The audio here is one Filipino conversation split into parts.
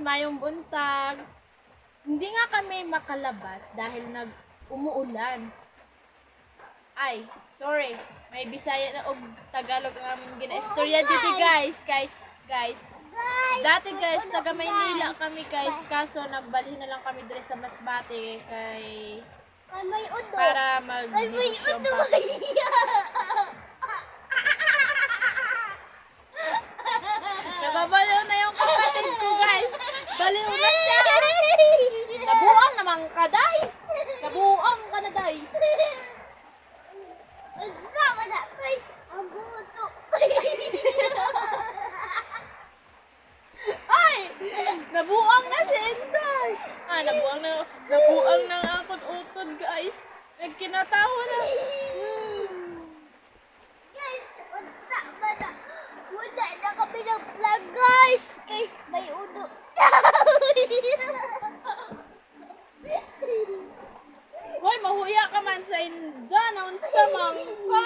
mayong buntag. Hindi nga kami makalabas dahil umuulan. Ay, sorry. May Bisaya na og Tagalog ang aming gina-istorya dito guys. Guys. Dati guys, taga Maynila kami guys. Kaso nagbalhin na lang kami dire sa Masbate kay para mag-negosyo pa. Nababaliw na yung kapatid ko guys. Baliw na siya. Nabuang naman ka, day. Nabuang ka na, day. Sama na, kay ang buto. Ay! Nabuang na si Inday. Nabuang na ang akot-utod guys. Nagkinatawa na. Guys, unta ba na? Wala na kami ng vlog, guys. Kay may udo. Hoy, mahuya ka man sa Inda. Naunsa mang pa.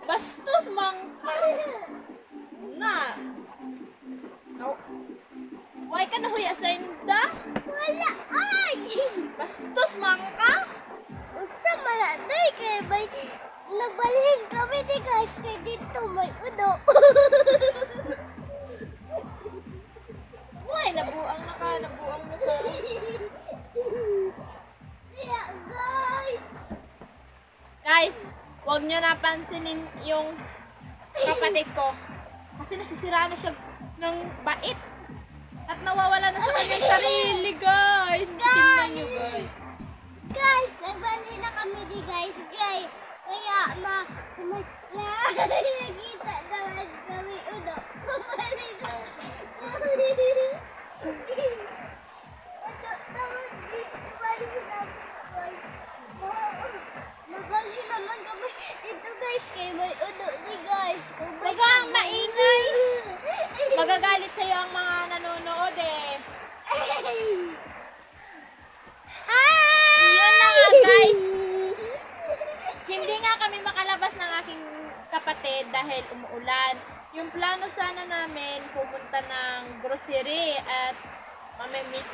Bastos mang pa. Na. Why ka nahuya sa Inda? Wala, ay! Bastos mang ka. Unsa man na, day, kay may nagbalhin kami ni guys. Kay dito may udo. Hoy, nabuang na ka. Kaya, guys. Guys, huwag nyo napansinin yung kapatid ko. Kasi nasisira na siya ng bait. At nawawala na sa kanyang sarili, guys. Tingnan nyo, guys. Guys, nagbali na kami di guys. Kaya nakita naman kami udo. Bumalik na. Magbali naman kami dito guys. Kaya may udo di guys. Huwag kang maingay. Magagalit sa'yo ang mga nanonood eh. Yun na nga, guys. Hindi nga kami makalabas ng aking kapatid dahil umuulan. Yung plano sana namin pumunta ng grocery at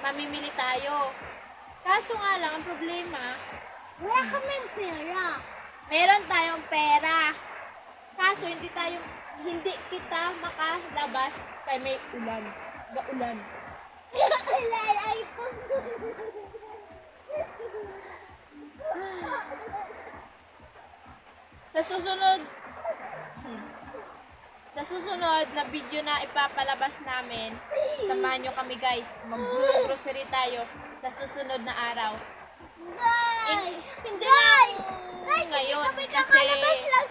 mamimili tayo. Kaso nga lang, ang problema, Wala kaming pera. meron tayong pera. Kaso hindi kita makalabas kay may ulan. Gaulan. Lalay ko. Sa susunod na video na ipapalabas namin, samahan nyo kami guys. Mag-grocery tayo sa susunod na araw. Hindi Guys, ngayon hindi kami kasi kakalabas lang.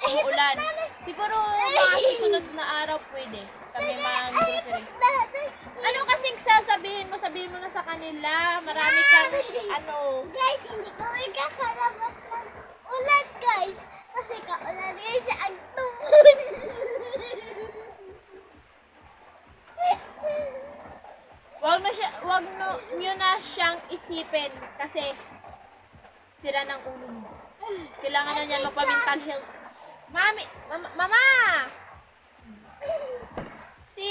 umuulan. Siguro mga susunod na araw pwede kami mag-grocery. Ano kasing sabihin mo na sa kanila. Marami kang Guys, hindi kami kakalabas ng ulan, guys. Kasi kaulan, guys, ang tubol. Wag nyo na siyang isipin kasi sira ng ulo mo. Kailangan na niyan magpa-mental health. Mama! Si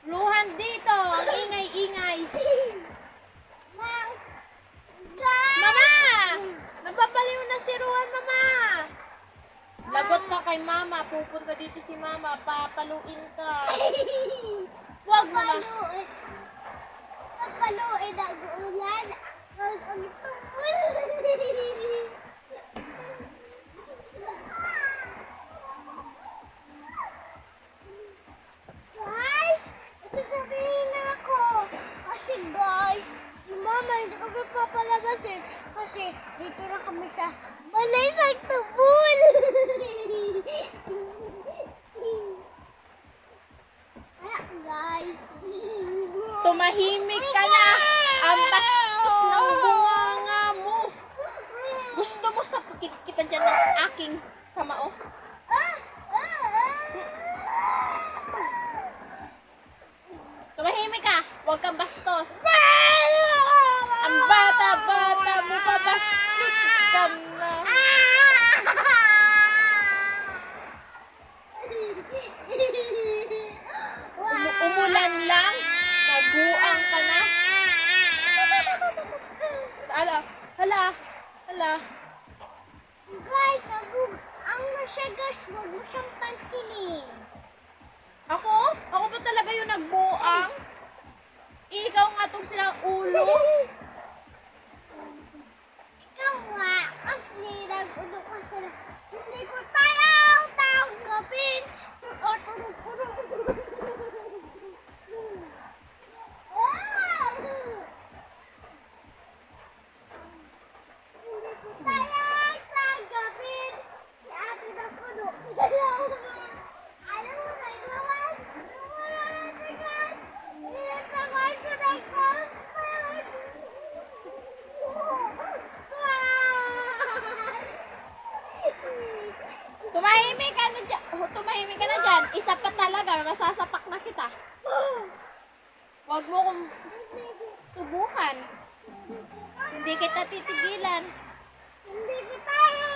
Ruhan dito, ang ingay-ingay. Mama! Napapaliw na si Ruhan, mama! Lagot ka kay mama, pupunta dito si mama, papaluin ka. Wag mama. Napaluin ang ulan. Ang tubol. Guys, sasabihin na ako. Kasi guys, si mama hindi ko papalabas eh. Kasi dito na kami sa balay sa tubol. Guys. Tumahimik ka na. Ang bastos ng bunganga mo. Gusto mo sa kita dyan ng aking kamao? Tumahimik ka. Huwag kang bastos. Ang bata-bata mo pa bastos ka na. siya guys, huwag mo siyang pansinin. Ako? Ako ba talaga yung nagbuang? Ikaw nga tong silang ulo. Ikaw nga, kasi nag-uno ka sila. Hindi ko tayo tanggapin. Hindi ko tayo tanggapin. Si ate na puno. Alam mo na, iwawan. Iwawan ko na ko. Tumahimik ka na dyan. Tumahimik ka na dyan. Isa pa talaga. Masasapak na kita. Huwag mo kong subukan. Hindi kita titigilan. Hindi ko tayo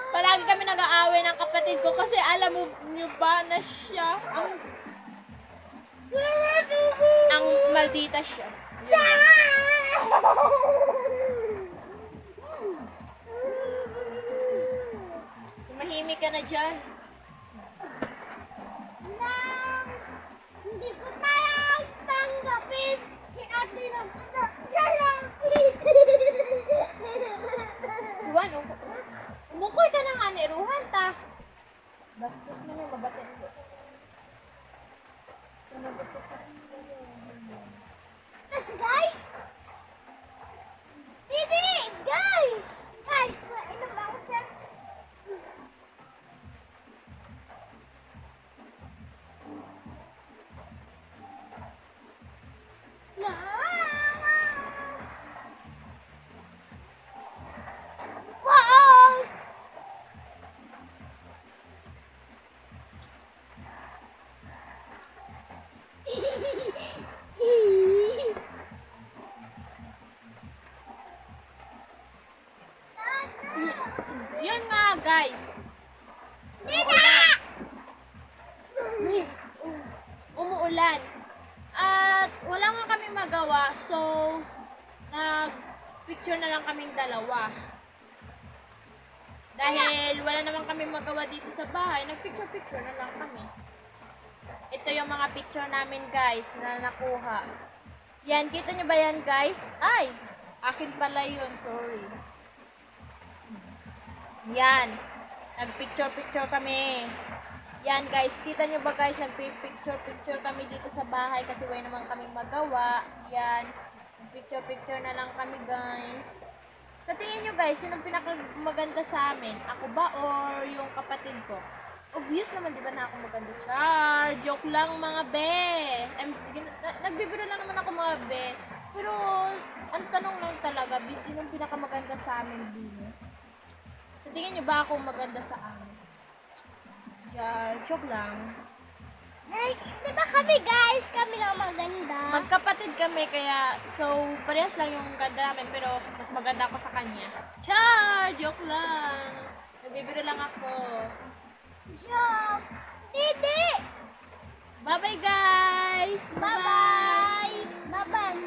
Palagi kami nag-aaway ng kapatid ko kasi alam mo nyo ba na siya ang maldita siya. Yun na. Tumahimik ka na dyan. Hindi ko tayo tanggapin si ate na puno sa langit. Ruhan, umukoy ka na nga ni Ruhan ta. Bastos mo na, mabatin ko. Tapos guys, Didi, guys, inom ba ako siya? Wow! Yun nga guys. Dida! Umuulan. At wala nga kami magawa. So, nag-picture na lang kaming dalawa. Dahil wala naman kami magawa dito sa bahay, nag-picture-picture na lang kami. Ito yung mga picture namin guys na nakuha. Yan, kita nyo ba yan guys? Ay, akin pala yun, sorry. Yan, nag-picture-picture kami. Yan guys, kita nyo ba guys, nag-picture-picture kami dito sa bahay kasi wala naman kaming magawa. Yan, nag-picture-picture na lang kami guys. Sa tingin nyo guys, sinong pinakamaganda sa amin? Ako ba or yung kapatid ko? Obvious naman, di ba na ako maganda? Char! Joke lang mga be! Nagbibiro lang naman ako mga be. Pero, ang tanong lang talaga, sinong pinakamaganda sa amin din? Sa tingin nyo ba ako maganda sa amin? Char! Joke lang. Ay, di ba kami guys, kami nga maganda. Magkapatid kami, kaya, so, parehas lang yung ganda namin, pero mas maganda ako sa kanya. Char! Joke lang. Nagbibiro lang ako. Joke! Didi! Bye-bye guys! Bye-bye! Bye-bye!